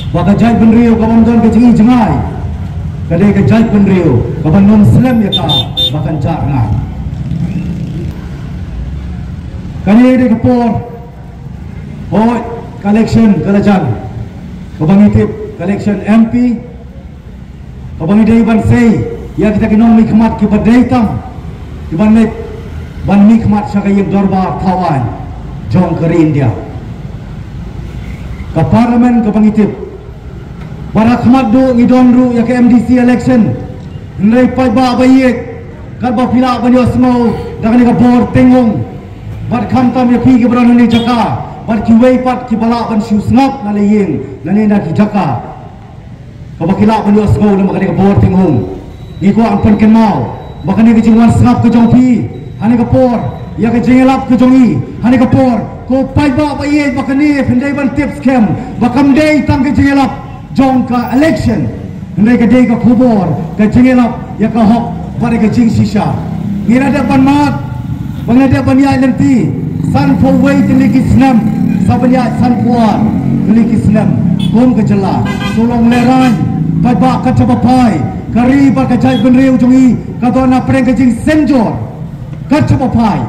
Baka jai penriu kawan don ke jengi jengai. Kadai ke jai penriu kawan non Muslim ya ka bahkan jangan. Kani de kapor. Hoi collection kalajan. Kawan itip collection MP. Kawan ide iban sei ya kita kinong mikmat ki badaitam. Iban nek ban mikmat sakayim dorba tawan jong ke India. Ke parlimen ke pangitip para khmaddu ngidonru ya ke MDC election ndai pai ba bayek kar ba pila banyo smo dakani ka bor tengong bar kham tam ya pi ke bran ni jaka bar ki wei pat ki bala ban shu snap na le yeng na ne na ki jaka ka ba kila banyo smo na makani ka bor tengong ni ko ampan ken mau bakani ke jingwan snap ke jong pi hani ka por ya ke jingelap ke jongi hani ka por ko pai ba bayek bakani pendai ban tips scam bakam dei tam ke jingelap jong ka election ndai ka dei ka khubor ka jingelap ya ka hok pada ka jing sisa ngira da ban mat bangada ban ya nanti san for way tiliki snam sabanya san puan tiliki snam kom ka jela tolong leran pai ba ka chapa pai kari ba ka jai ban reu jongi ka dona preng ka jing senjor ka chapa pai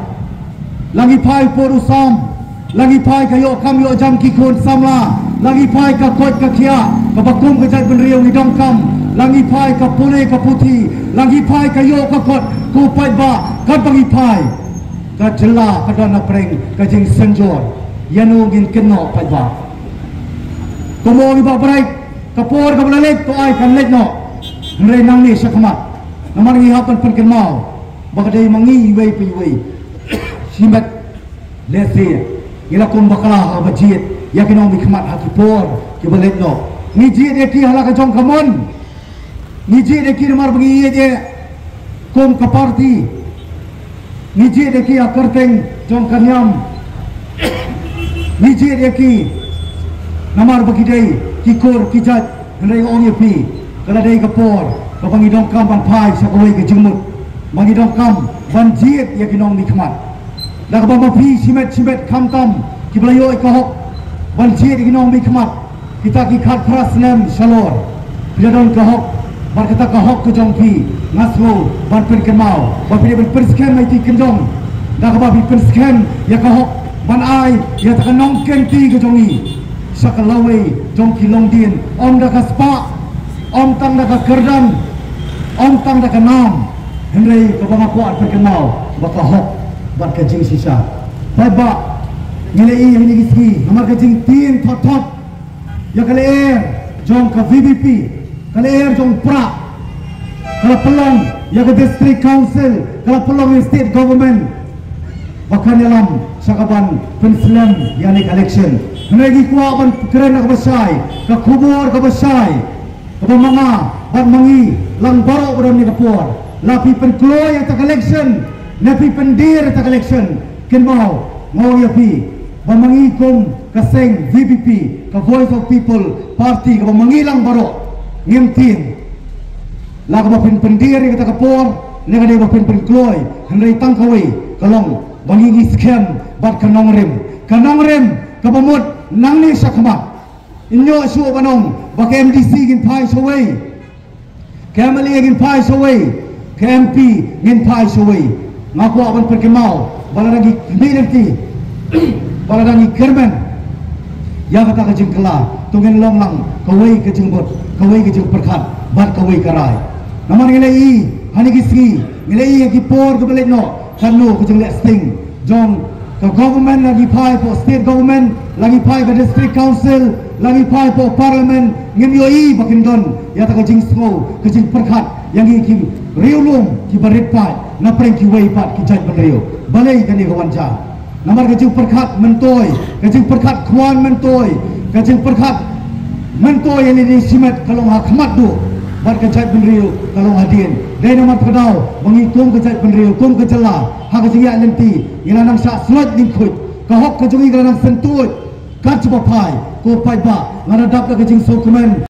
langi pai por usam lagi pai kayo kam yo jam ki kon samla lagi pai ka kot ka kia ka bakum ka jai benriu ni dong kam lagi pai ka pune ka puti lagi pai kayo ka kot ku pai ba ka bagi pai ka jela ka dona preng ka jing senjor yanu gin keno pai ba tomo ni ba break ka por ka blalek to ai kan lek no ngrei nang ni sakmat namar ngi hapan pen ken mau ba dei mangi wei pi wei simat lesi ila kum bakala abajit yakin om hikmat hakipor ke balet no ni jit eki hala ka jong kamon ni jit eki mar bagi ye kum ka parti ni jit eki akarteng jong kanyam ni jit eki namar bagi dei kikor kijat ndai ong ye pi kala dei kapor ka bangi dong kam ban pai sakoi ke jengmut bangi dong kam ban jit yakin om hikmat dak ba pi simet kham tam ki blayo ka hok ban jit ki nong mi khmat kita ki khat pras nem shalor pidon ka hok bar kita ka hok ku jong pi ngasmo ban pen kemau ba pi ban persken mai ti kendong dak ba pi persken ya ka hok ban ai ya ta nong ken ti ku jongi sakalawe jong ki long din om da ka spa om tang da ka kerdan om tang da ka nam hendrei ka ba ko at pen kemau ba ka hok ban ka jing sisa pai ba ngile i ni giski namar ka jing tin thot thot ya kale jong ka VBP kale jong pra kala pelong ya ka district council kala pelong state government bakan dalam sakaban penslam yani election nagi kuwa ban keren ka basai ka khubor ka basai ka manga ban mangi lang baro bram ni kapor lapi penkloy ta election napi pendir ta election ken mau ngau ya pi bamangi kom kaseng VBP ka Voice of People party ka bamangilang baro ngimtin la ka bapin pendir ka kapor ne ka de bapin penkloy hendai tangkawi kalong bangi scam bat kanong rem ka bamut nang ni sakmat inyo su banong bak MDC gin pai saway kamali gin pai saway KMP gin pai saway ngaku aban perkemau bala lagi minti bala lagi kerman ya kata kajing kela tungen long lang kawai kajing bot kawai kajing perkat bat kawai karai namar ngilai hani giski ngilai ki por ke belet no kanu kajing lek sting jong ke government lagi pai po state government lagi pai ke district council lagi pai po parliament ngem yoi bakin don ya ta kajing smo kajing perkat yang ki riulum ki barit pai na preng ki wei pat ki jaj banrio balai kani kawanca namar kajing perkat mentoy kajing perkat kwan mentoy kajing perkat mentoy yang ini simet kalau hakmat do bar ka jaj banrio kalau hadin dai namar pedau mengikum ka jaj banrio kum ka jela ha kajing ya lenti ila nang sa slot ning khut ka hok kajing ila nang sentut ka chupa pai ko pai ba ngaradap ka kajing dokumen